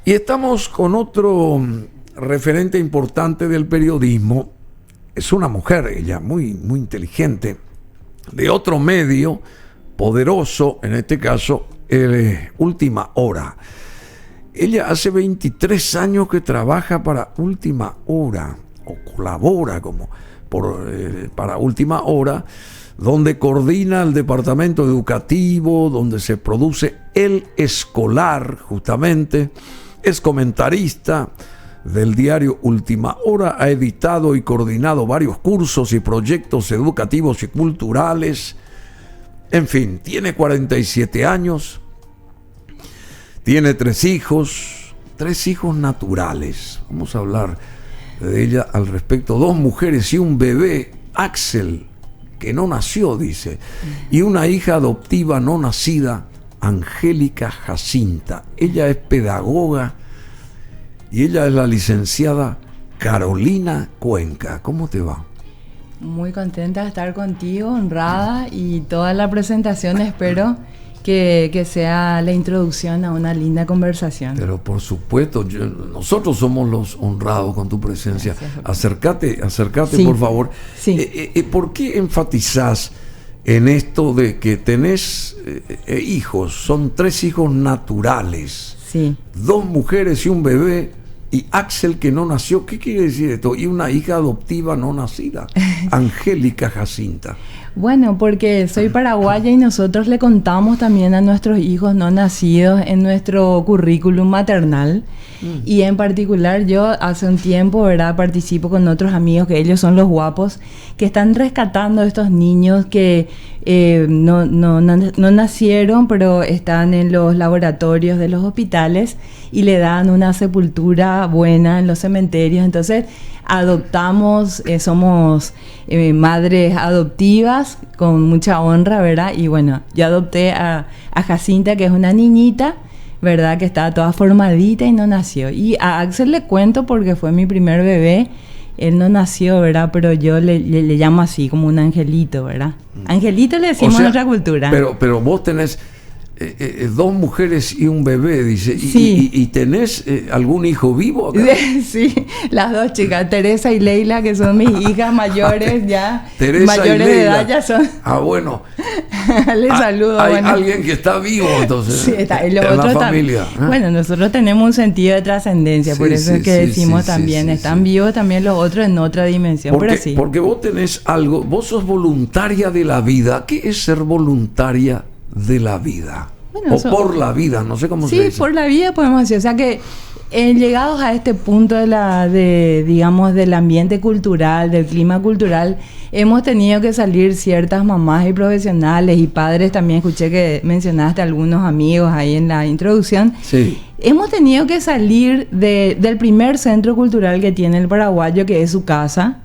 Y estamos con otro referente importante del periodismo. Es una mujer, ella, muy, muy inteligente, de otro medio poderoso, en este caso, Última Hora. Ella hace 23 años que trabaja para Última Hora, o colabora para Última Hora, donde coordina el departamento educativo, donde se produce El Escolar, justamente. Es comentarista del diario Última Hora, ha editado y coordinado varios cursos y proyectos educativos y culturales. En fin, tiene 47 años, tiene 3 hijos naturales. Vamos a hablar de ella al respecto. 2 mujeres y un bebé, Axel, que no nació, dice, y una hija adoptiva no nacida, Angélica Jacinta. Ella es pedagoga y ella es la licenciada Carolina Cuenca. ¿Cómo te va? Muy contenta de estar contigo, honrada, y toda la presentación espero que sea la introducción a una linda conversación. Pero por supuesto, nosotros somos los honrados con tu presencia. Acércate, sí, por favor. Sí. ¿Por qué enfatizás en esto de que tenés hijos? Son 3 hijos naturales. Sí. 2 mujeres y un bebé. Y Axel, que no nació. ¿Qué quiere decir esto? Y una hija adoptiva no nacida, Angélica Jacinta. Bueno, porque soy paraguaya y nosotros le contamos también a nuestros hijos no nacidos en nuestro currículum maternal. Y en particular yo hace un tiempo, ¿verdad?, participo con otros amigos, que ellos son los guapos, que están rescatando a estos niños que no nacieron, pero están en los laboratorios de los hospitales y le dan una sepultura buena en los cementerios. Entonces adoptamos, somos madres adoptivas con mucha honra, ¿verdad? Y bueno, yo adopté a Jacinta, que es una niñita, ¿verdad?, que estaba toda formadita y no nació. Y a Axel le cuento porque fue mi primer bebé. Él no nació, ¿verdad? Pero yo le llamo así, como un angelito, ¿verdad? Angelito le decimos en nuestra cultura. Pero vos tenés 2 mujeres y un bebé, dice. Sí. ¿Y tenés algún hijo vivo acá? Sí, las 2 chicas, Teresa y Leila, que son mis hijas mayores ya. Teresa mayores y Leila. De edad ya son. Ah, bueno. Les saludo. Hay bueno. alguien que está vivo, entonces. Sí, está. Y en la familia. Bueno, nosotros tenemos un sentido de trascendencia, por eso es que decimos también, están vivos también los otros en otra dimensión. Porque vos tenés algo, vos sos voluntaria de la vida. ¿Qué es ser voluntaria de la vida? Bueno, por la vida, no sé cómo se dice. Sí, por la vida podemos decir. O sea que llegados a este punto digamos, del ambiente cultural, del clima cultural, hemos tenido que salir ciertas mamás y profesionales y padres. También escuché que mencionaste a algunos amigos ahí en la introducción. Sí. Hemos tenido que salir del primer centro cultural que tiene el paraguayo, que es su casa,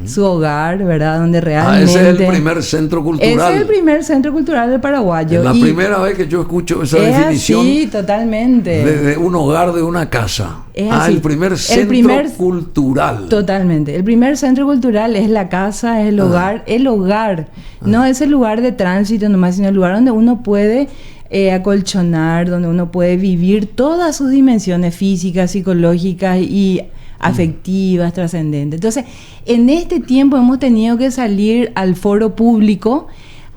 su hogar, ¿verdad? Donde realmente... ese es el primer centro cultural. Ese es el primer centro cultural del paraguayo. Es la primera vez que yo escucho esa definición. Sí, totalmente. De un hogar, de una casa. Es así. El primer centro cultural. Totalmente. El primer centro cultural es la casa, es el hogar. El hogar no es el lugar de tránsito nomás, sino el lugar donde uno puede acolchonar, donde uno puede vivir todas sus dimensiones físicas, psicológicas y afectivas, trascendentes. Entonces, en este tiempo hemos tenido que salir al foro público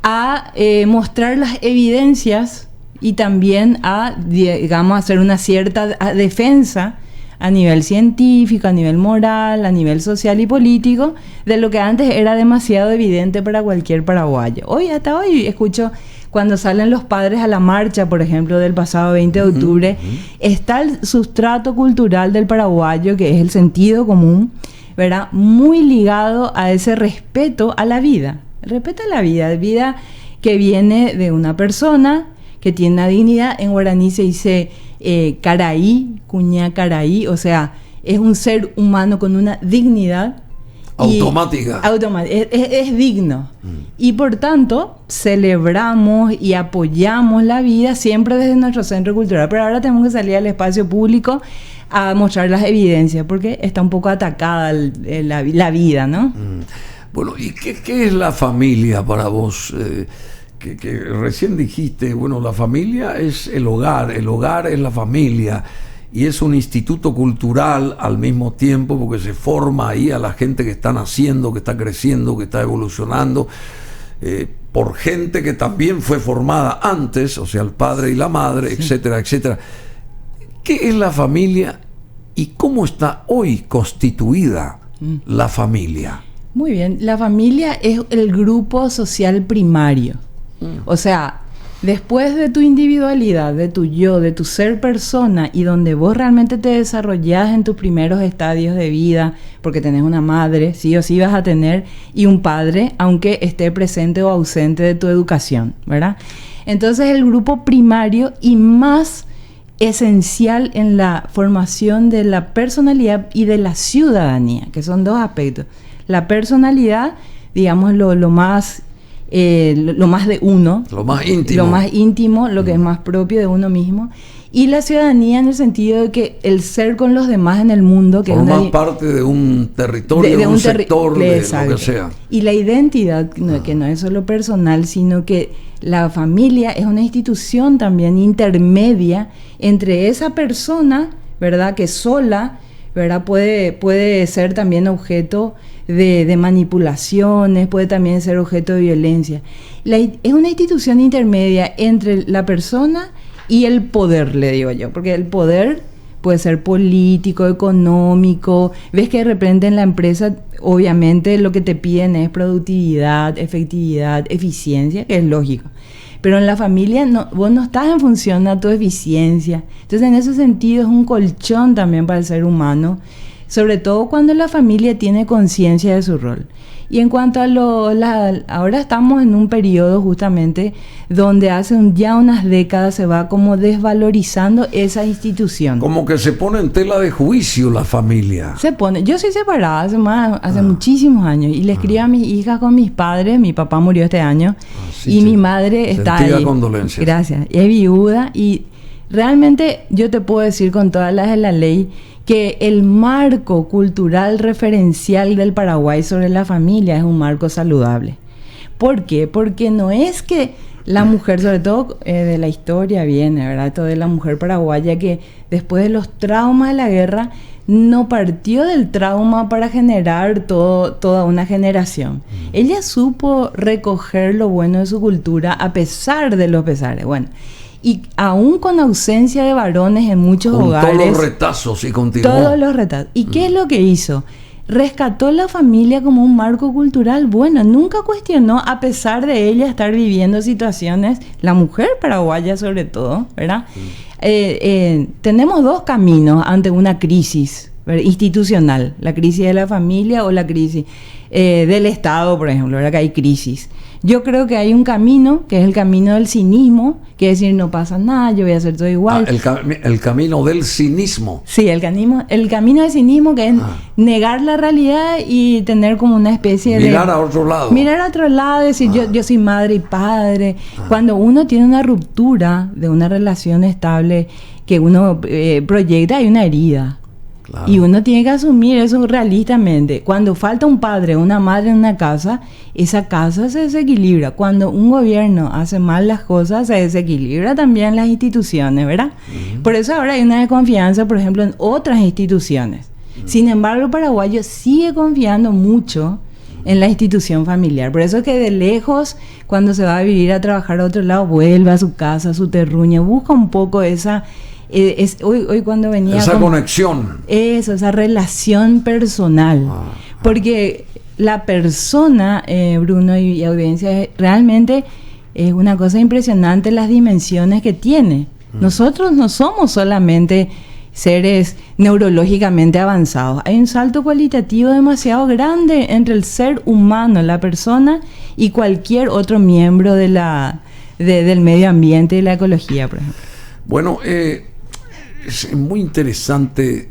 a mostrar las evidencias y también a, digamos, hacer una cierta defensa a nivel científico, a nivel moral, a nivel social y político, de lo que antes era demasiado evidente para cualquier paraguayo. Hasta hoy escucho, cuando salen los padres a la marcha, por ejemplo, del pasado 20 de octubre, está el sustrato cultural del paraguayo, que es el sentido común, ¿verdad?, muy ligado a ese respeto a la vida. El respeto a la vida que viene de una persona que tiene una dignidad. En guaraní se dice caraí, cuña caraí, o sea, es un ser humano con una dignidad automática. Es digno. Y por tanto, celebramos y apoyamos la vida siempre desde nuestro centro cultural. Pero ahora tenemos que salir al espacio público a mostrar las evidencias, porque está un poco atacada la vida, ¿no? Bueno, ¿y qué es la familia para vos? Que recién dijiste, bueno, la familia es el hogar es la familia. y es un instituto cultural al mismo tiempo, porque se forma ahí a la gente que está naciendo, que está creciendo, que está evolucionando, por gente que también fue formada antes, o sea, el padre y la madre, etcétera, etcétera. ¿Qué es la familia y cómo está hoy constituida la familia? Muy bien, la familia es el grupo social primario. O sea, después de tu individualidad, de tu yo, de tu ser persona, y donde vos realmente te desarrollás en tus primeros estadios de vida, porque tenés una madre, sí o sí vas a tener, y un padre, aunque esté presente o ausente de tu educación, ¿verdad? Entonces el grupo primario y más esencial en la formación de la personalidad y de la ciudadanía, que son dos aspectos. La personalidad, digamos, lo más de uno. Lo más íntimo. Lo más íntimo, lo que es más propio de uno mismo. Y la ciudadanía en el sentido de que el ser con los demás en el mundo... que formar parte de un territorio, de un sector, de lo que sea. Y la identidad, que no es solo personal, sino que la familia es una institución también intermedia entre esa persona, ¿verdad?, que sola, ¿verdad?, puede ser también objeto de manipulaciones, puede también ser objeto de violencia. Es una institución intermedia entre la persona y el poder, le digo yo, porque el poder puede ser político, económico. Ves que de repente en la empresa, obviamente, lo que te piden es productividad, efectividad, eficiencia, que es lógico. Pero en la familia vos no estás en función a tu eficiencia. Entonces, en ese sentido, es un colchón también para el ser humano, sobre todo cuando la familia tiene conciencia de su rol. Y en cuanto a ahora estamos en un periodo justamente donde hace ya unas décadas se va como desvalorizando esa institución. Como que se pone en tela de juicio la familia. Se pone. Yo soy separada hace muchísimos años y le escribo a mis hijas con mis padres. Mi papá murió este año y mi madre está ahí. Condolencias. Gracias. Es viuda y realmente yo te puedo decir con todas las de la ley que el marco cultural referencial del Paraguay sobre la familia es un marco saludable. ¿Por qué? Porque no es que la mujer, sobre todo de la historia viene, ¿verdad? Esto de la mujer paraguaya que después de los traumas de la guerra no partió del trauma para generar toda una generación. Ella supo recoger lo bueno de su cultura a pesar de los pesares. Bueno, y aún con ausencia de varones en muchos hogares. Todos los retazos y continuó. Todos los retazos. ¿Y qué es lo que hizo? Rescató la familia como un marco cultural bueno. Nunca cuestionó, a pesar de ella estar viviendo situaciones, la mujer paraguaya sobre todo, ¿verdad? Tenemos dos caminos ante una crisis, ¿verdad?, institucional. La crisis de la familia o la crisis del Estado, por ejemplo, ¿verdad?, que hay crisis. Yo creo que hay un camino, que es el camino del cinismo, que es decir, no pasa nada, yo voy a hacer todo igual. El camino del cinismo. Sí, el camino del cinismo, que es negar la realidad y tener como una especie de... Mirar a otro lado. Mirar a otro lado, decir, yo soy madre y padre. Cuando uno tiene una ruptura de una relación estable que uno proyecta, hay una herida. Claro. Y uno tiene que asumir eso realistamente. Cuando falta un padre o una madre en una casa, esa casa se desequilibra. Cuando un gobierno hace mal las cosas, se desequilibra también las instituciones, ¿verdad? Por eso ahora hay una desconfianza, por ejemplo, en otras instituciones. Sin embargo, el paraguayo sigue confiando mucho en la institución familiar. Por eso es que de lejos, cuando se va a vivir a trabajar a otro lado, vuelve a su casa, a su terruño, busca un poco esa... hoy cuando venía... Esa conexión. Eso, esa relación personal. Porque la persona, Bruno y audiencia, realmente es una cosa impresionante las dimensiones que tiene. Nosotros no somos solamente seres neurológicamente avanzados. Hay un salto cualitativo demasiado grande entre el ser humano, la persona, y cualquier otro miembro del medio ambiente y la ecología, por ejemplo. Bueno, es muy interesante.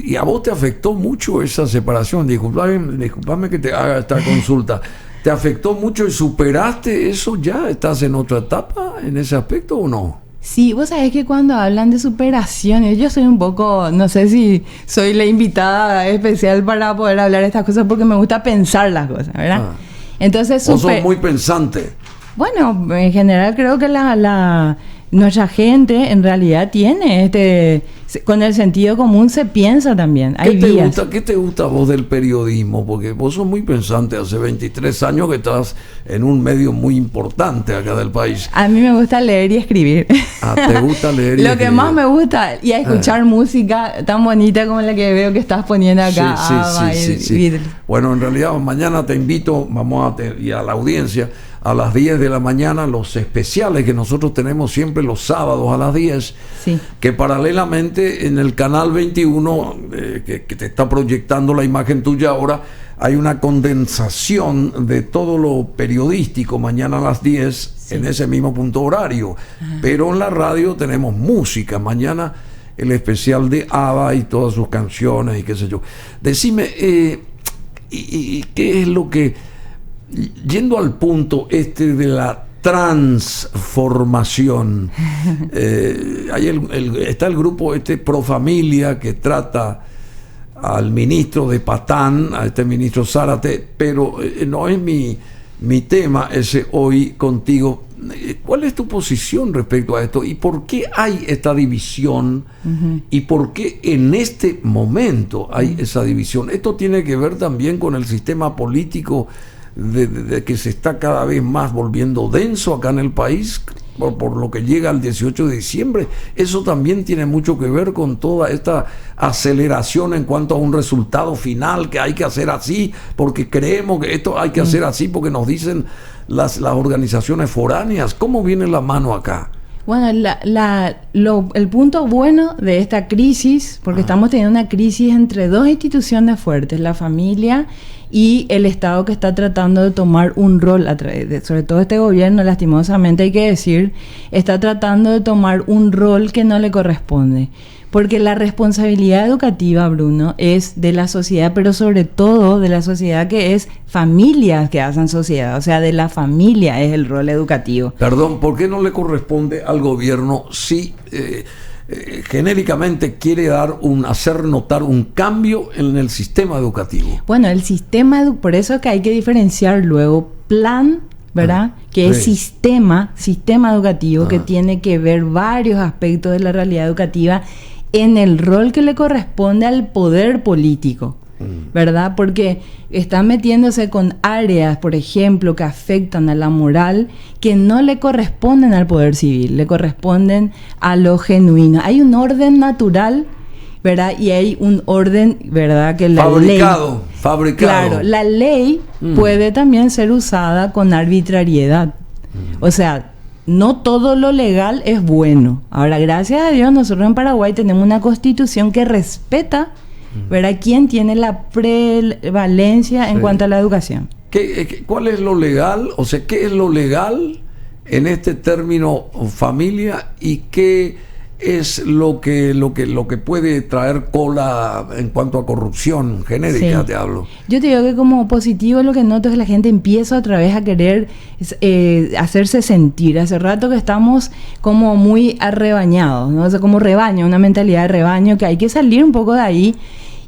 Y a vos te afectó mucho esa separación. Disculpame que te haga esta consulta. ¿Te afectó mucho y superaste eso ya? ¿Estás en otra etapa en ese aspecto o no? Sí, vos sabés que cuando hablan de superaciones, yo soy un poco, no sé si soy la invitada especial para poder hablar de estas cosas porque me gusta pensar las cosas, ¿verdad? Entonces, vos sos muy pensante. Bueno, en general creo que nuestra gente en realidad tiene con el sentido común se piensa también. Hay vías. ¿Qué te gusta a vos del periodismo? Porque vos sos muy pensante, hace 23 años que estás en un medio muy importante acá del país. A mí me gusta leer y escribir. Ah, ¿te gusta leer y Lo escribir? que más me gusta y a escuchar música tan bonita como la que veo que estás poniendo acá. Sí. Bueno, en realidad mañana te invito, y a la audiencia, a las 10 de la mañana, los especiales que nosotros tenemos siempre los sábados a las 10, que paralelamente en el canal 21, que te está proyectando la imagen tuya ahora, hay una condensación de todo lo periodístico mañana a las 10 en ese mismo punto horario. Pero en la radio tenemos música. Mañana el especial de ABBA y todas sus canciones y qué sé yo. Decime, y qué es lo que, yendo al punto de la transformación, está el grupo Pro Familia que trata al ministro de Patán, a este ministro Zárate, pero no es mi tema ese hoy contigo. ¿Cuál es tu posición respecto a esto? ¿Y por qué hay esta división? ¿Y por qué en este momento hay esa división? Esto tiene que ver también con el sistema político de que se está cada vez más volviendo denso acá en el país, por lo que llega al 18 de diciembre. Eso también tiene mucho que ver con toda esta aceleración en cuanto a un resultado final, que hay que hacer así, porque creemos que esto hay que hacer así, porque nos dicen las organizaciones foráneas. ¿Cómo viene la mano acá? Bueno, el punto bueno de esta crisis, porque estamos teniendo una crisis entre dos instituciones fuertes, la familia y el Estado, que está tratando de tomar un rol, sobre todo este gobierno, lastimosamente hay que decir, está tratando de tomar un rol que no le corresponde. Porque la responsabilidad educativa, Bruno, es de la sociedad, pero sobre todo de la sociedad, que es familias que hacen sociedad. O sea, de la familia es el rol educativo. Perdón, ¿por qué no le corresponde al gobierno si genéricamente quiere hacer notar un cambio en el sistema educativo? Bueno, el sistema, por eso es que hay que diferenciar luego plan, ¿verdad? Que es sistema educativo, que tiene que ver varios aspectos de la realidad educativa en el rol que le corresponde al poder político, ¿verdad? Porque están metiéndose con áreas, por ejemplo, que afectan a la moral, que no le corresponden al poder civil, le corresponden a lo genuino. Hay un orden natural, ¿verdad? Y hay un orden, ¿verdad? Que la fabricado. Claro, la ley puede también ser usada con arbitrariedad. O sea, no todo lo legal es bueno. Ahora, gracias a Dios, nosotros en Paraguay tenemos una constitución que respeta, ¿verdad?, quién tiene la prevalencia en cuanto a la educación. ¿Cuál es lo legal? O sea, ¿qué es lo legal en este término familia? ¿Y qué es lo que puede traer cola en cuanto a corrupción genérica? Te hablo. Yo te digo que como positivo lo que noto es que la gente empieza otra vez a querer hacerse sentir. Hace rato que estamos como muy arrebañados, ¿no? O sea, como rebaño, una mentalidad de rebaño, que hay que salir un poco de ahí.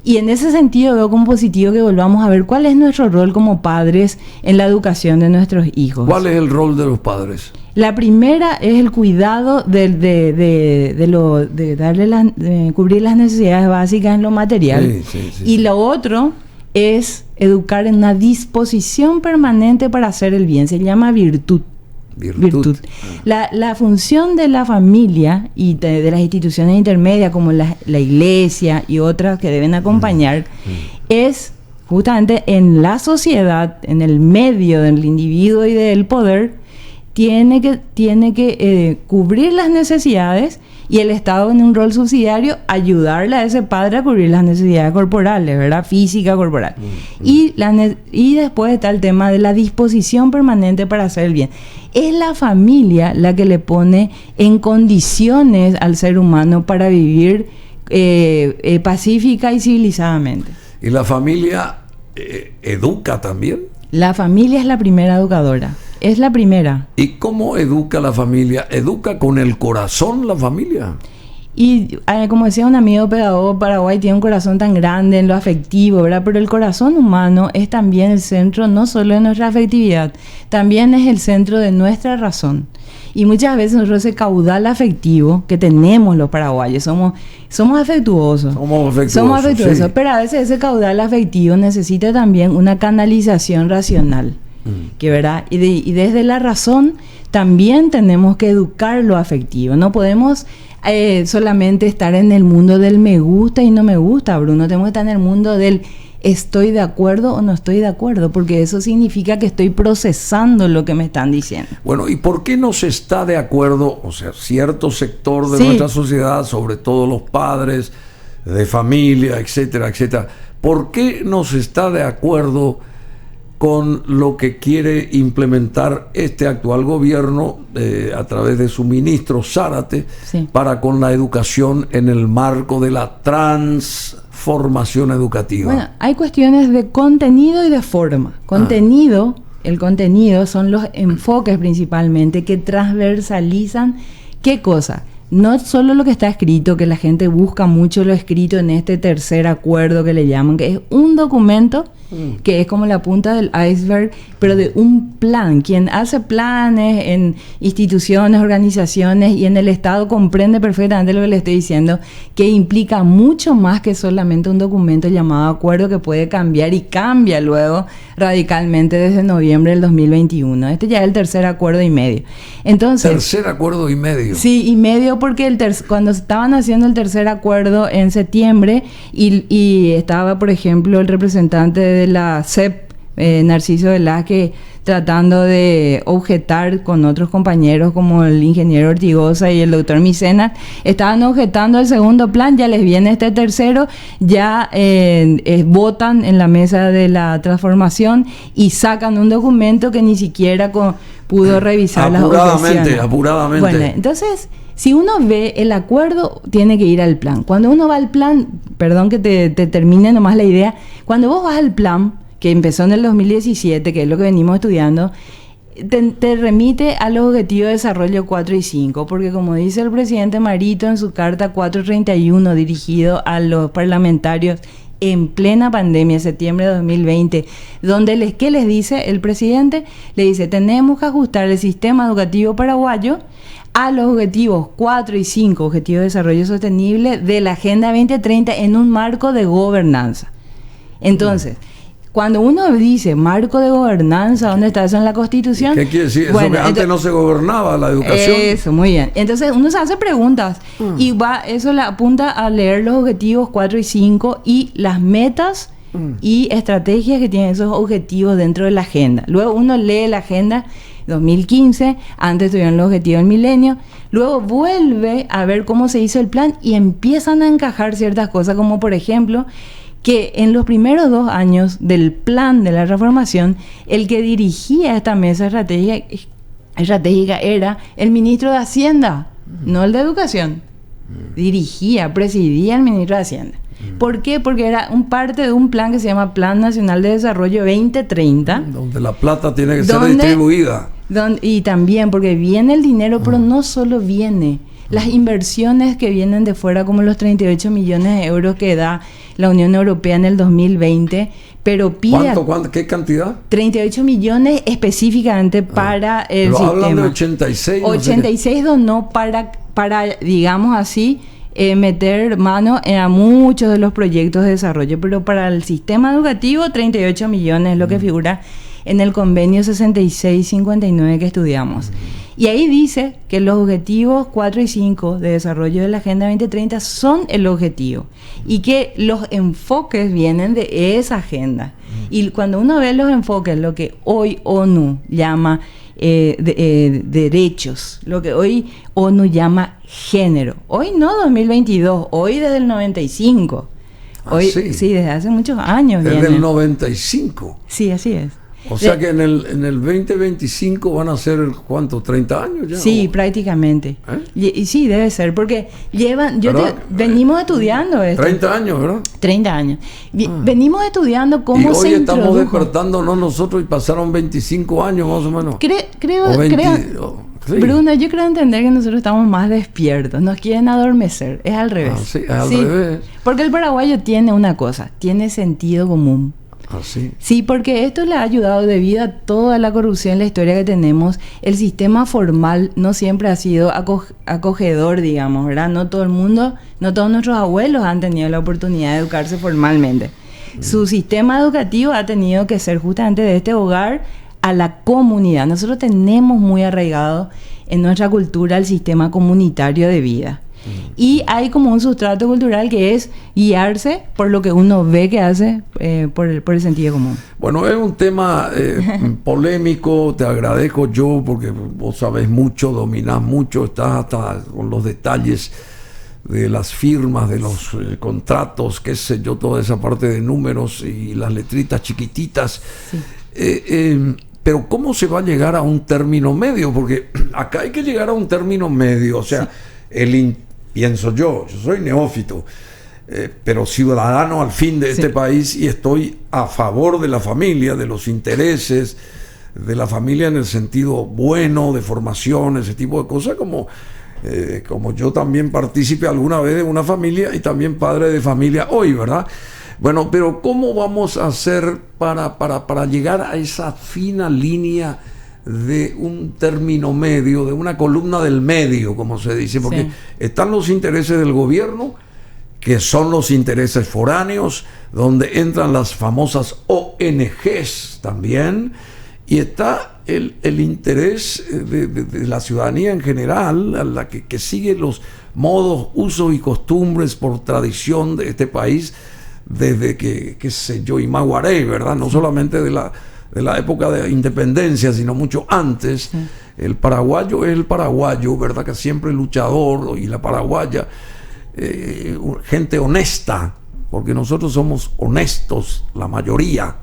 Y en ese sentido veo como positivo que volvamos a ver cuál es nuestro rol como padres en la educación de nuestros hijos. ¿Cuál es el rol de los padres? La primera es el cuidado de cubrir las necesidades básicas en lo material. Sí. Y lo otro es educar en una disposición permanente para hacer el bien. Se llama virtud. La función de la familia y de las instituciones intermedias como la iglesia y otras que deben acompañar es justamente en la sociedad, en el medio del individuo y del poder, tiene que cubrir las necesidades, y el Estado, en un rol subsidiario, ayudarle a ese padre a cubrir las necesidades corporales, ¿verdad? Física, corporal. Y después está el tema de la disposición permanente para hacer el bien. Es la familia la que le pone en condiciones al ser humano para vivir pacífica y civilizadamente. ¿Y la familia educa también? La familia es la primera educadora. Es la primera. ¿Y cómo educa la familia? ¿Educa con el corazón la familia? Y como decía un amigo pedagogo, Paraguay tiene un corazón tan grande en lo afectivo, ¿verdad? Pero el corazón humano es también el centro no solo de nuestra afectividad, también es el centro de nuestra razón. Y muchas veces nosotros ese caudal afectivo que tenemos los paraguayos, somos afectuosos. Somos afectuosos, sí. Pero a veces ese caudal afectivo necesita también una canalización racional. Que, ¿verdad? Y desde la razón también tenemos que educar lo afectivo. No podemos solamente estar en el mundo del me gusta y no me gusta, Bruno. Tenemos que estar en el mundo del estoy de acuerdo o no estoy de acuerdo, porque eso significa que estoy procesando lo que me están diciendo. Bueno, ¿y por qué no se está de acuerdo? O sea, cierto sector de nuestra sociedad, sobre todo los padres de familia, etcétera, etcétera, ¿por qué no se está de acuerdo con lo que quiere implementar este actual gobierno a través de su ministro Zárate para con la educación en el marco de la transformación educativa? Bueno, hay cuestiones de contenido y de forma. El contenido son los enfoques principalmente que transversalizan ¿qué cosa? No solo lo que está escrito, que la gente busca mucho lo escrito en este tercer acuerdo que le llaman, que es un documento que es como la punta del iceberg, pero de un plan. Quien hace planes en instituciones, organizaciones y en el Estado comprende perfectamente lo que le estoy diciendo, que implica mucho más que solamente un documento llamado acuerdo que puede cambiar y cambia luego radicalmente desde noviembre del 2021. Este ya es el tercer acuerdo y medio. Entonces, tercer acuerdo y medio. Sí, y medio porque cuando estaban haciendo el tercer acuerdo en septiembre y estaba, por ejemplo, el representante de la CEP, Narciso Velázquez, tratando de objetar con otros compañeros como el ingeniero Ortigosa y el doctor Micena, estaban objetando el segundo plan, ya les viene este tercero, ya votan en la mesa de la transformación y sacan un documento que ni siquiera pudo revisar las objeciones. Apuradamente. Bueno, entonces, si uno ve el acuerdo, tiene que ir al plan. Cuando uno va al plan, perdón que te termine nomás la idea, cuando vos vas al plan, que empezó en el 2017, que es lo que venimos estudiando, te remite a los objetivos de desarrollo 4 y 5, porque como dice el presidente Marito en su carta 431 dirigido a los parlamentarios en plena pandemia, septiembre de 2020, donde ¿qué les dice el presidente? Le dice, tenemos que ajustar el sistema educativo paraguayo a los objetivos 4 y 5, objetivos de desarrollo sostenible de la Agenda 2030 en un marco de gobernanza. Entonces, cuando uno dice marco de gobernanza, ¿dónde está eso en la Constitución? ¿Qué quiere decir? Bueno, eso que antes no se gobernaba la educación. Eso, muy bien. Entonces uno se hace preguntas y eso le apunta a leer los objetivos 4 y 5 y las metas y estrategias que tienen esos objetivos dentro de la agenda. Luego uno lee la agenda 2015, antes tuvieron los objetivos del milenio, luego vuelve a ver cómo se hizo el plan y empiezan a encajar ciertas cosas, como por ejemplo que en los primeros 2 años del plan de la transformación, el que dirigía esta mesa estratégica era el ministro de Hacienda, no el de Educación. Presidía el ministro de Hacienda. ¿Por qué? Porque era parte de un plan que se llama Plan Nacional de Desarrollo 2030. Donde la plata tiene que ser distribuida. Y también porque viene el dinero, pero no solo viene. Las inversiones que vienen de fuera, como los 38 millones de euros que da la Unión Europea en el 2020, pero pide... ¿Cuánto? ¿Qué cantidad? 38 millones específicamente para el pero sistema. Hablan de 86. 86 donó para, digamos así, meter mano a muchos de los proyectos de desarrollo, pero para el sistema educativo 38 millones es lo que figura en el convenio 6659 que estudiamos. Y ahí dice que los objetivos 4 y 5 de desarrollo de la Agenda 2030 son el objetivo y que los enfoques vienen de esa agenda. Y cuando uno ve los enfoques, lo que hoy ONU llama derechos, lo que hoy ONU llama género, hoy no 2022, hoy desde el 95. Hoy, sí, desde hace muchos años. Desde el 95. Sí, así es. O sea que en el 2025 van a ser, ¿cuánto? ¿30 años ya? Sí, prácticamente. Y sí, debe ser, porque venimos estudiando esto. 30 años, ¿verdad? 30 años. Venimos estudiando cómo se introdujo. Y hoy estamos despertándonos nosotros y pasaron 25 años más o menos. Sí. Bruno, yo creo entender que nosotros estamos más despiertos, nos quieren adormecer, es al revés. Sí, es al revés. Porque el paraguayo tiene una cosa, tiene sentido común. Así. Sí, porque esto le ha ayudado debido a toda la corrupción en la historia que tenemos. El sistema formal no siempre ha sido acogedor, digamos, ¿verdad? No todo el mundo, no todos nuestros abuelos han tenido la oportunidad de educarse formalmente. Su sistema educativo ha tenido que ser justamente de este hogar a la comunidad. Nosotros tenemos muy arraigado en nuestra cultura el sistema comunitario de vida. Y hay como un sustrato cultural que es guiarse por lo que uno ve que hace por el sentido común. Bueno, es un tema polémico, te agradezco yo porque vos sabés mucho, dominás mucho, estás hasta con los detalles de las firmas, de los contratos, qué sé yo, toda esa parte de números y las letritas chiquititas. Sí. Pero ¿cómo se va a llegar a un término medio? Porque acá hay que llegar a un término medio, o sea, sí. Pienso yo soy neófito, pero ciudadano al fin de este país y estoy a favor de la familia, de los intereses de la familia en el sentido bueno, de formación, ese tipo de cosas, como yo también partícipe alguna vez de una familia y también padre de familia hoy, ¿verdad? Bueno, pero ¿cómo vamos a hacer para llegar a esa fina línea de un término medio, de una columna del medio, como se dice? Porque están los intereses del gobierno, que son los intereses foráneos, donde entran las famosas ONGs también, y está el interés de la ciudadanía en general, a la que sigue los modos, usos y costumbres por tradición de este país, desde que, qué sé yo, Imaguaré, ¿verdad? No solamente de la época de independencia, sino mucho antes. Sí. El paraguayo es el paraguayo, ¿verdad? Que siempre luchador, y la paraguaya, gente honesta, porque nosotros somos honestos, la mayoría.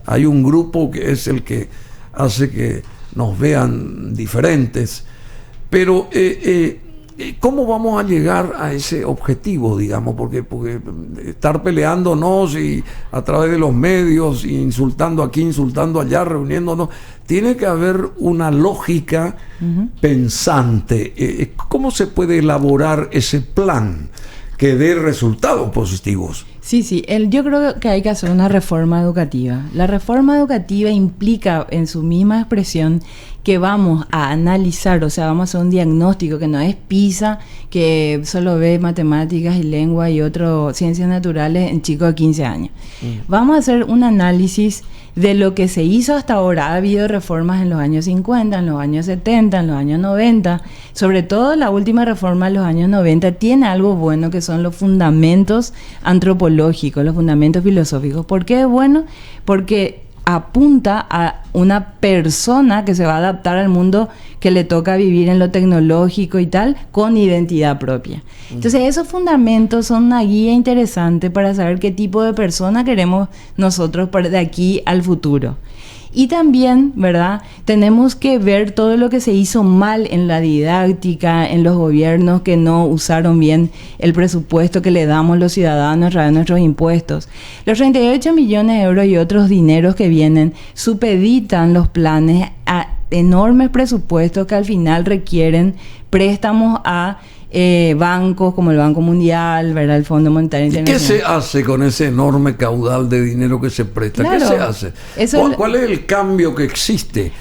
Hay un grupo que es el que hace que nos vean diferentes, pero ¿cómo vamos a llegar a ese objetivo, digamos? Porque estar peleándonos y a través de los medios, insultando aquí, insultando allá, reuniéndonos, tiene que haber una lógica pensante. ¿Cómo se puede elaborar ese plan que dé resultados positivos? Sí, yo creo que hay que hacer una reforma educativa. La reforma educativa implica en su misma expresión que vamos a analizar, o sea, vamos a hacer un diagnóstico que no es PISA, que solo ve matemáticas y lengua y otras ciencias naturales en chicos de 15 años. Vamos a hacer un análisis de lo que se hizo hasta ahora. Ha habido reformas en los años 50, en los años 70, en los años 90. Sobre todo la última reforma en los años 90 tiene algo bueno, que son los fundamentos antropológicos, los fundamentos filosóficos. ¿Por qué es bueno? Porque apunta a una persona que se va a adaptar al mundo que le toca vivir en lo tecnológico y tal, con identidad propia. Entonces esos fundamentos son una guía interesante para saber qué tipo de persona queremos nosotros de aquí al futuro. Y también, ¿verdad?, tenemos que ver todo lo que se hizo mal en la didáctica, en los gobiernos que no usaron bien el presupuesto que le damos los ciudadanos a través de nuestros impuestos. Los 38 millones de euros y otros dineros que vienen supeditan los planes a enormes presupuestos que al final requieren préstamos a bancos como el Banco Mundial, ¿verdad?, el Fondo Monetario Internacional. ¿Y qué se hace con ese enorme caudal de dinero que se presta? Claro, ¿qué se hace? ¿Cuál es el cambio que existe?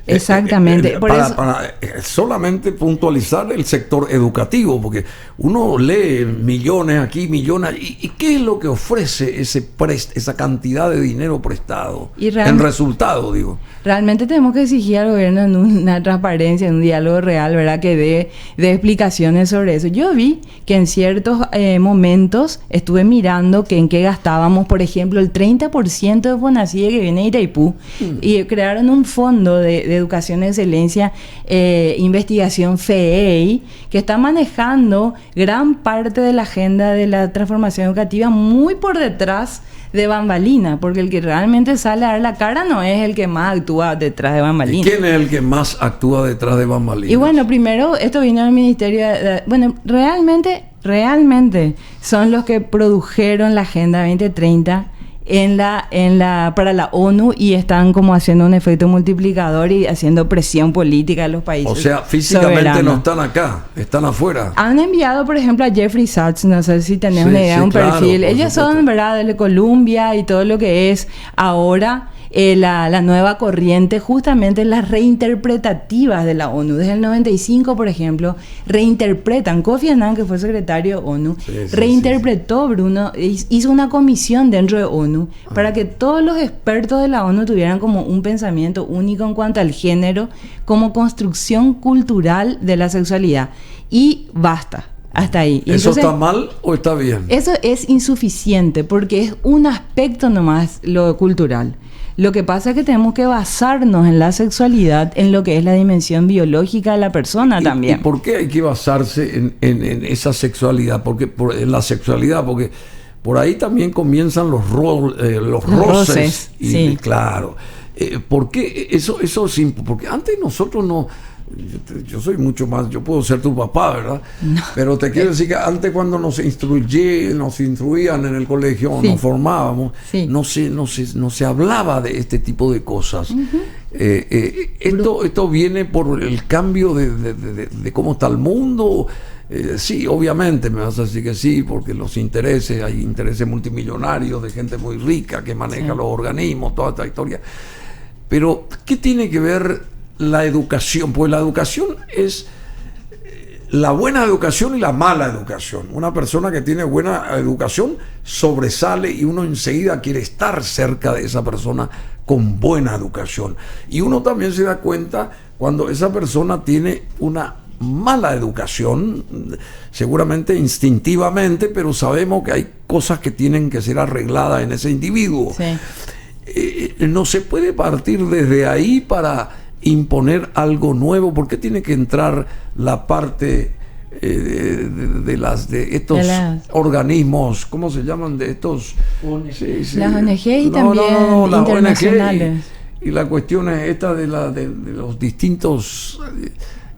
Exactamente. Para solamente puntualizar el sector educativo, porque uno lee millones aquí, millones, ¿y qué es lo que ofrece esa cantidad de dinero prestado? En resultado, digo. Realmente tenemos que exigir al gobierno en una transparencia, en un diálogo real, ¿verdad?, que dé explicaciones sobre eso. Yo vi que en ciertos momentos estuve mirando en qué gastábamos, por ejemplo, el 30% de Fonacide que viene de Itaipú, y crearon un fondo de educación de excelencia, investigación FEEI, que está manejando gran parte de la agenda de la transformación educativa muy por detrás de bambalina, porque el que realmente sale a dar la cara no es el que más actúa detrás de bambalina. ¿Y quién es el que más actúa detrás de bambalina? Y bueno, primero, esto vino del Ministerio bueno, realmente son los que produjeron la Agenda 2030 para la ONU y están como haciendo un efecto multiplicador y haciendo presión política a los países. O sea, físicamente soberanos. no están acá, están afuera. Han enviado, por ejemplo, a Jeffrey Sachs, no sé si tenés Sí, una idea, sí, un claro, perfil. por Ellos supuesto. son, ¿verdad?, de Colombia y todo lo que es ahora la nueva corriente, justamente las reinterpretativas de la ONU. Desde el 95, por ejemplo, reinterpretan. Kofi Annan, que fue secretario de ONU, reinterpretó, Bruno, hizo una comisión dentro de ONU para que todos los expertos de la ONU tuvieran como un pensamiento único en cuanto al género, como construcción cultural de la sexualidad. Y basta. Hasta ahí. Y ¿Eso entonces, está mal o está bien? eso es insuficiente porque es un aspecto nomás lo cultural. Lo que pasa es que tenemos que basarnos en la sexualidad, en lo que es la dimensión biológica de la persona también. ¿Y por qué hay que basarse en esa sexualidad? En la sexualidad, porque por ahí también comienzan los roces. Y, sí. Claro. ¿Por qué eso porque antes nosotros no... Yo soy mucho más, yo puedo ser tu papá, ¿verdad? No. Pero te quiero decir que antes cuando nos instruían en el colegio, Sí. nos formábamos, Sí. no se hablaba de este tipo de cosas. Esto viene por el cambio de cómo está el mundo. Sí, obviamente me vas a decir que sí, porque hay intereses multimillonarios de gente muy rica que maneja los organismos, toda esta historia. Pero, ¿qué tiene que ver la educación? Pues la educación es la buena educación y la mala educación. Una persona que tiene buena educación sobresale y uno enseguida quiere estar cerca de esa persona con buena educación. Y uno también se da cuenta cuando esa persona tiene una mala educación, seguramente instintivamente, pero sabemos que hay cosas que tienen que ser arregladas en ese individuo. Sí. No se puede partir desde ahí para imponer algo nuevo. ¿Por qué tiene que entrar la parte de estos organismos, ¿cómo se llaman? De estos las ONG y también las internacionales. ONG y la cuestión es esta de los distintos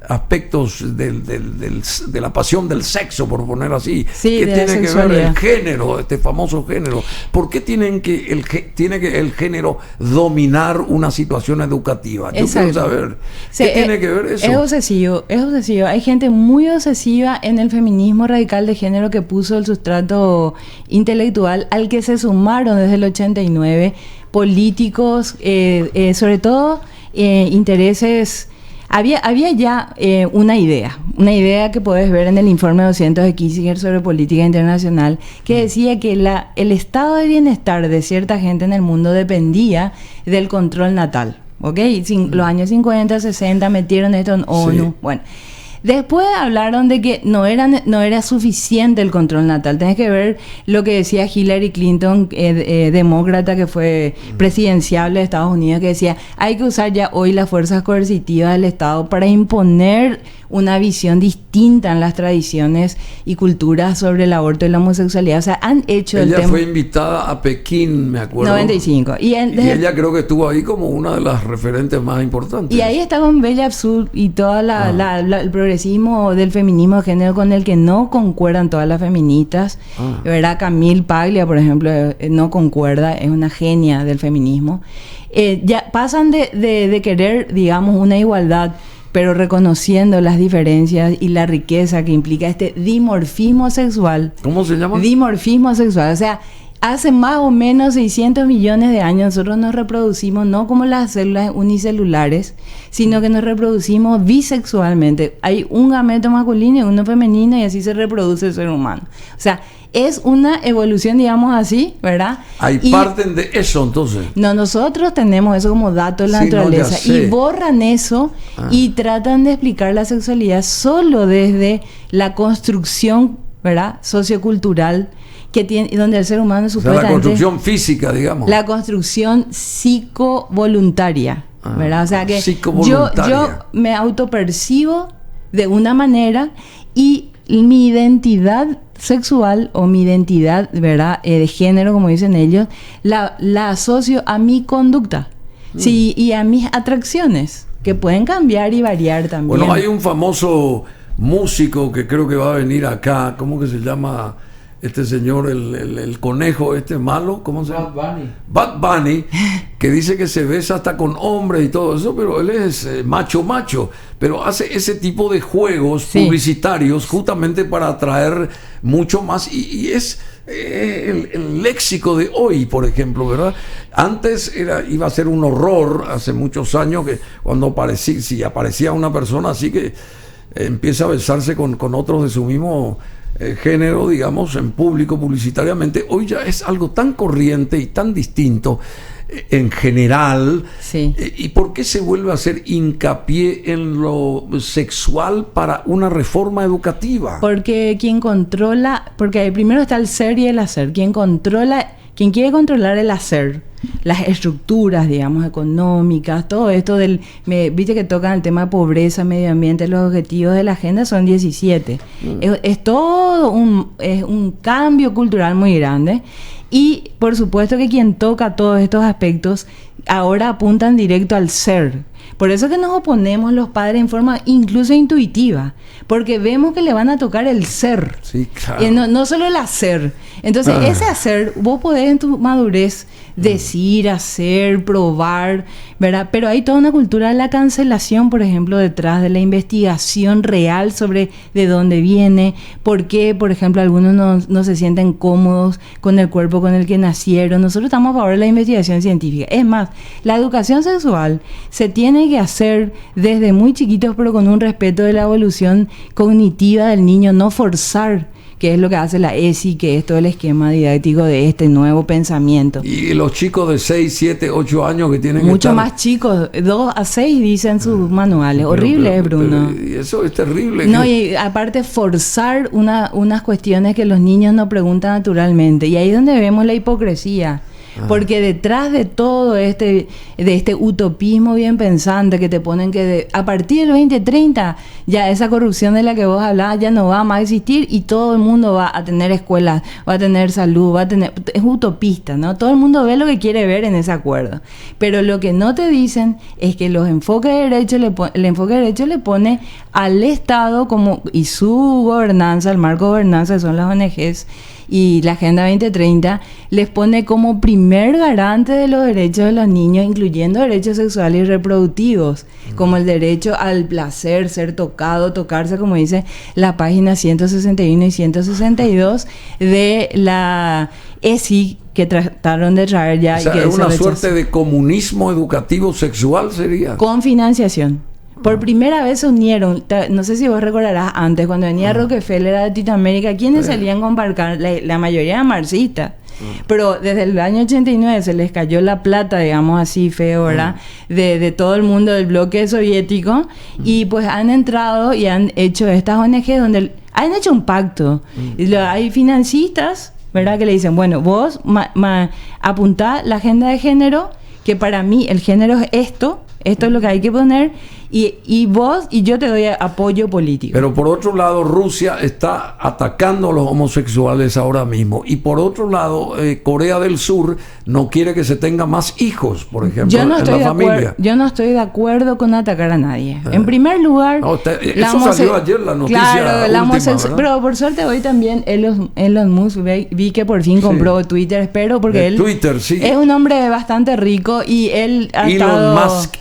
aspectos de la pasión del sexo, por poner así, sí, que tiene que ver el sexualidad. género, este famoso género. ¿Por qué tiene que el género dominar una situación educativa? Yo quiero saber, sí, ¿qué tiene que ver eso? Es obsesivo. Hay gente muy obsesiva en el feminismo radical de género que puso el sustrato intelectual al que se sumaron desde el 89 políticos, sobre todo intereses. Había ya una idea que podés ver en el informe 200 de Kissinger sobre política internacional, que decía que el estado de bienestar de cierta gente en el mundo dependía del control natal. ¿Ok? Los años 50, 60 metieron esto en ONU. Sí. Bueno. Después hablaron de que no era suficiente el control natal. Tenés que ver lo que decía Hillary Clinton, demócrata que fue presidenciable de Estados Unidos, que decía, hay que usar ya hoy las fuerzas coercitivas del Estado para imponer una visión distinta en las tradiciones y culturas sobre el aborto y la homosexualidad. O sea, han hecho el tema... Ella fue invitada a Pekín, me acuerdo. 95. Y ella creo que estuvo ahí como una de las referentes más importantes. Y ahí está con Bella Abzug y todo el progresismo del feminismo de género con el que no concuerdan todas las feministas. ¿Verdad? Camille Paglia, por ejemplo, no concuerda, es una genia del feminismo. Ya pasan de querer, digamos, una igualdad, pero reconociendo las diferencias y la riqueza que implica este dimorfismo sexual. ¿Cómo se llama? Dimorfismo sexual. O sea, hace más o menos 600 millones de años nosotros nos reproducimos no como las células unicelulares, sino que nos reproducimos bisexualmente. Hay un gameto masculino y uno femenino y así se reproduce el ser humano. O sea, es una evolución, digamos así, ¿verdad? Parten de eso, entonces. No, nosotros tenemos eso como dato de la Sí, naturaleza. no, ya sé. Y borran eso y tratan de explicar la sexualidad solo desde la construcción, ¿verdad? Sociocultural que tiene, donde el ser humano supuestamente... la construcción física, digamos. La construcción psicovoluntaria, ¿verdad? O sea que yo me autopercibo de una manera y mi identidad sexual o mi identidad, ¿verdad? De género, como dicen ellos, la asocio a mi conducta, sí, y a mis atracciones, que pueden cambiar y variar también. Bueno, hay un famoso músico que creo que va a venir acá, ¿cómo que se llama? este señor, el conejo este malo, ¿cómo se llama? Bad Bunny. Bad Bunny, que dice que se besa hasta con hombres y todo eso, pero él es macho, pero hace ese tipo de juegos publicitarios justamente para atraer mucho más, y es el léxico de hoy, por ejemplo, ¿verdad? Antes iba a ser un horror, hace muchos años, que cuando si aparecía una persona así que empieza a besarse con otros de su mismo género, digamos, en público, publicitariamente, hoy ya es algo tan corriente y tan distinto en general. Sí. ¿Y por qué se vuelve a hacer hincapié en lo sexual para una reforma educativa? Porque primero está el ser y el hacer. Quien quiere controlar el hacer, las estructuras, digamos, económicas, todo esto viste que tocan el tema de pobreza, medio ambiente, los objetivos de la agenda son 17. Es todo un cambio cultural muy grande. Y por supuesto que quien toca todos estos aspectos ahora apuntan directo al ser. Por eso que nos oponemos los padres en forma incluso intuitiva, porque vemos que le van a tocar el ser, sí, claro. No solo el hacer. Entonces ese hacer, vos podés en tu madurez decir, hacer, probar, ¿verdad? Pero hay toda una cultura de la cancelación, por ejemplo, detrás de la investigación real sobre de dónde viene, por qué, por ejemplo, algunos no se sienten cómodos con el cuerpo con el que nacieron. Nosotros estamos a favor de la investigación científica. Es más, la educación sexual se tiene que hacer desde muy chiquitos, pero con un respeto de la evolución cognitiva del niño, no forzar, que es lo que hace la ESI, que es todo el esquema didáctico de este nuevo pensamiento. Y los chicos de 6, 7, 8 años que tienen mucho que más chicos, 2 a 6 dicen sus manuales. Horrible, Bruno. Y eso es terrible. No, y aparte forzar unas cuestiones que los niños no preguntan naturalmente. Y ahí es donde vemos la hipocresía. Porque detrás de todo de este utopismo bien pensante que te ponen que a partir del 2030 ya esa corrupción de la que vos hablabas ya no va más a existir y todo el mundo va a tener escuelas, va a tener salud, es utopista, ¿no? Todo el mundo ve lo que quiere ver en ese acuerdo. Pero lo que no te dicen es que el enfoque de derecho le pone al Estado y su gobernanza, el marco de gobernanza que son las ONGs, y la Agenda 2030 les pone como primer garante de los derechos de los niños, incluyendo derechos sexuales y reproductivos, como el derecho al placer, ser tocado, tocarse, como dice la página 161 y 162 de la ESI, que trataron de traer ya. O sea, es una suerte de comunismo educativo sexual, sería. Con financiación. Por primera vez se unieron, no sé si vos recordarás antes, cuando venía Rockefeller a Latinoamérica, ¿quiénes salían con Barcar? La mayoría eran marxistas. Pero desde el año 89 se les cayó la plata, digamos así, feo, ¿verdad? De todo el mundo del bloque soviético. Y pues han entrado y han hecho estas ONG donde han hecho un pacto. Hay financistas, ¿verdad? Que le dicen, bueno, vos apuntá la agenda de género, que para mí el género es esto es lo que hay que poner, y vos y yo te doy apoyo político. Pero por otro lado, Rusia está atacando a los homosexuales ahora mismo, y por otro lado, Corea del Sur no quiere que se tenga más hijos, por ejemplo, en la familia. Yo no estoy de acuerdo con atacar a nadie. En primer lugar, eso salió ayer la noticia. Claro, pero por suerte hoy también Elon Musk vi que por fin compró Twitter, espero, porque él Twitter, sí, es un hombre bastante rico y él ha Elon Musk.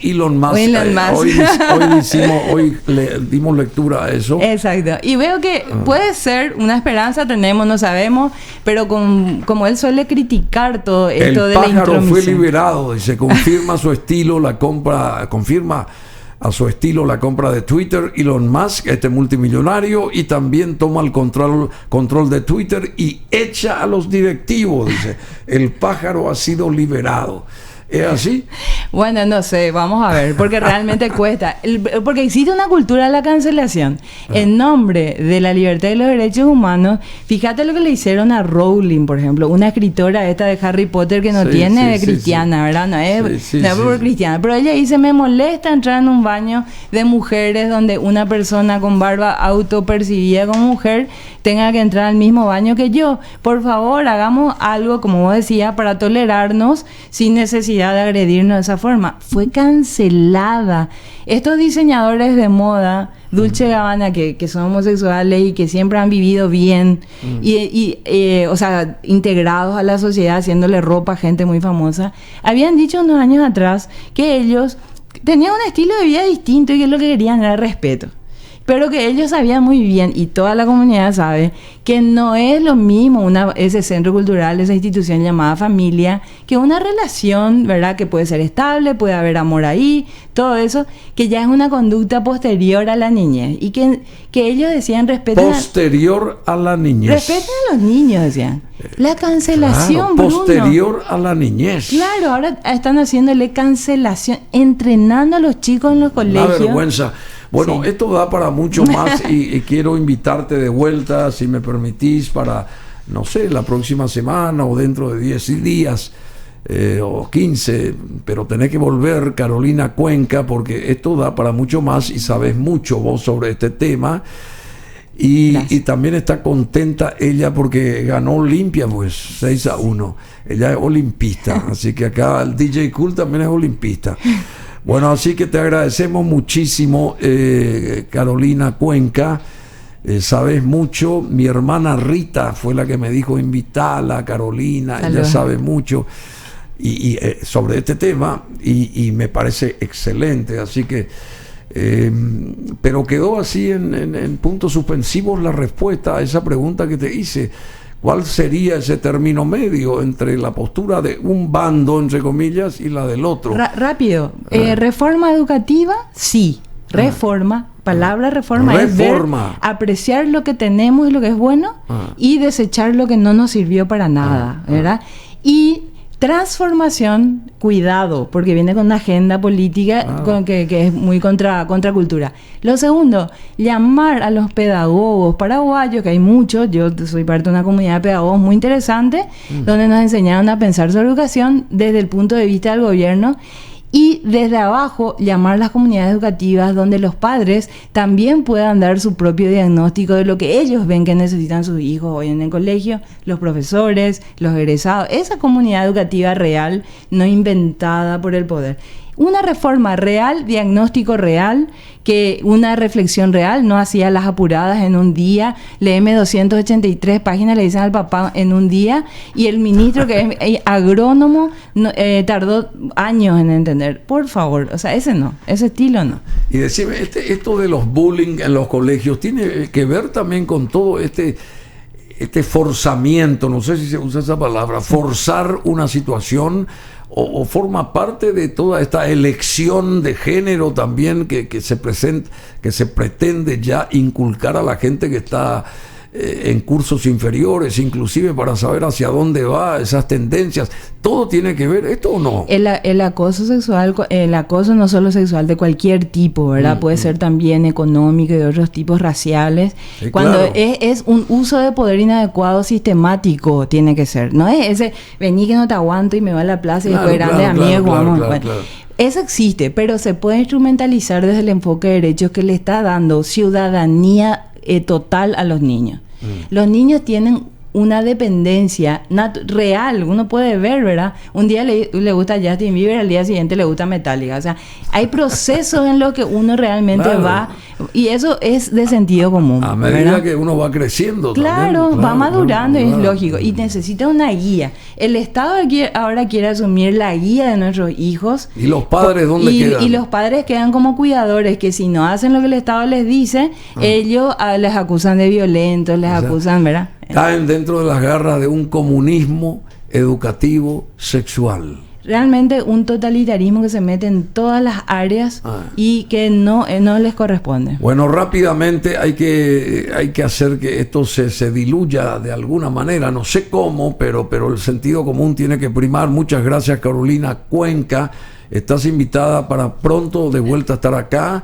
Hoy le dimos lectura a eso. Exacto. Y veo que puede ser una esperanza, tenemos, no sabemos, pero como él suele criticar todo esto de la intromisión. El pájaro fue liberado y se confirma su estilo, confirma a su estilo la compra de Twitter, Elon Musk, este multimillonario, y también toma el control de Twitter y echa a los directivos, dice. El pájaro ha sido liberado. ¿Es así? Bueno, no sé, vamos a ver, porque realmente cuesta. Porque existe una cultura de la cancelación. En nombre de la libertad y los derechos humanos, fíjate lo que le hicieron a Rowling, por ejemplo, una escritora esta de Harry Potter que no tiene cristiana, ¿verdad? No es por cristiana. Pero ella dice, me molesta entrar en un baño de mujeres donde una persona con barba autopercibida como mujer tenga que entrar al mismo baño que yo. Por favor, hagamos algo, como vos decías, para tolerarnos sin necesidad de agredirnos de esa forma. Fue cancelada. Estos diseñadores de moda Dolce Gabbana, que son homosexuales y que siempre han vivido bien, o sea, integrados a la sociedad, haciéndole ropa a gente muy famosa, habían dicho unos años atrás que ellos tenían un estilo de vida distinto y que lo que querían era respeto. Pero que ellos sabían muy bien, y toda la comunidad sabe, que no es lo mismo ese centro cultural, esa institución llamada familia, que una relación, ¿verdad? Que puede ser estable, puede haber amor ahí, todo eso, que ya es una conducta posterior a la niñez. Y que ellos decían posterior a la niñez. Respeten a los niños, decían. La cancelación, claro, posterior a la niñez. Claro, ahora están haciéndole cancelación, entrenando a los chicos en los colegios. Una vergüenza. Bueno, sí. Esto da para mucho más y quiero invitarte de vuelta, si me permitís, para, no sé, la próxima semana o dentro de 10 días o 15, pero tenés que volver, Carolina Cuenca, porque esto da para mucho más y sabes mucho vos sobre este tema. Y también está contenta ella porque ganó Olimpia, pues 6-1. Ella es olimpista, así que acá el DJ Cool también es olimpista. Bueno, así que te agradecemos muchísimo, Carolina Cuenca. Sabes mucho. Mi hermana Rita fue la que me dijo invitala a Carolina. Salud. Ella sabe mucho y sobre este tema y me parece excelente. Así que, pero quedó así en puntos suspensivos la respuesta a esa pregunta que te hice. ¿Cuál sería ese término medio entre la postura de un bando, entre comillas, y la del otro? Rápido. Reforma educativa, sí. Reforma. Palabra reforma es ver, apreciar lo que tenemos y lo que es bueno y desechar lo que no nos sirvió para nada, ¿verdad? Y transformación, cuidado, porque viene con una agenda política que es muy contracultura. Lo segundo, llamar a los pedagogos paraguayos, que hay muchos, yo soy parte de una comunidad de pedagogos muy interesante, donde nos enseñaron a pensar sobre educación desde el punto de vista del gobierno. Y desde abajo llamar a las comunidades educativas donde los padres también puedan dar su propio diagnóstico de lo que ellos ven que necesitan sus hijos hoy en el colegio, los profesores, los egresados, esa comunidad educativa real, no inventada por el poder. Una reforma real, diagnóstico real, que una reflexión real, no hacía las apuradas en un día, léeme 283 páginas, le dicen al papá en un día, y el ministro que es agrónomo tardó años en entender. Por favor, o sea, ese estilo no. Y decime, esto de los bullying en los colegios tiene que ver también con todo este forzamiento, no sé si se usa esa palabra, forzar una situación. O forma parte de toda esta elección de género también que se pretende ya inculcar a la gente que está en cursos inferiores, inclusive para saber hacia dónde va esas tendencias. ¿Todo tiene que ver esto o no? El acoso sexual, el acoso no solo sexual, de cualquier tipo, ¿verdad? Puede ser también económico y de otros tipos raciales. Sí, cuando claro. es un uso de poder inadecuado sistemático, tiene que ser. No es ese, vení que no te aguanto y me voy a la plaza y después grandes amigos, vamos. Claro. Eso existe, pero se puede instrumentalizar desde el enfoque de derechos que le está dando ciudadanía total a los niños. Los niños tienen una dependencia real, uno puede ver, ¿verdad? Un día le gusta Justin Bieber, al día siguiente le gusta Metallica. O sea, hay procesos en los que uno realmente va, y eso es de sentido común. A medida ¿verdad? Que uno va creciendo. Claro, también, va madurando y es lógico. Y necesita una guía. El Estado ahora quiere asumir la guía de nuestros hijos. ¿Y los padres dónde quedan? Y los padres quedan como cuidadores, que si no hacen lo que el Estado les dice, ellos les acusan de violentos, les acusan, ¿verdad? Caen dentro de las garras de un comunismo educativo sexual. Realmente un totalitarismo que se mete en todas las áreas y que no les corresponde. Bueno, rápidamente hay que hacer que esto se diluya de alguna manera, no sé cómo, pero el sentido común tiene que primar. Muchas gracias, Carolina Cuenca. Estás invitada para pronto de vuelta a estar acá.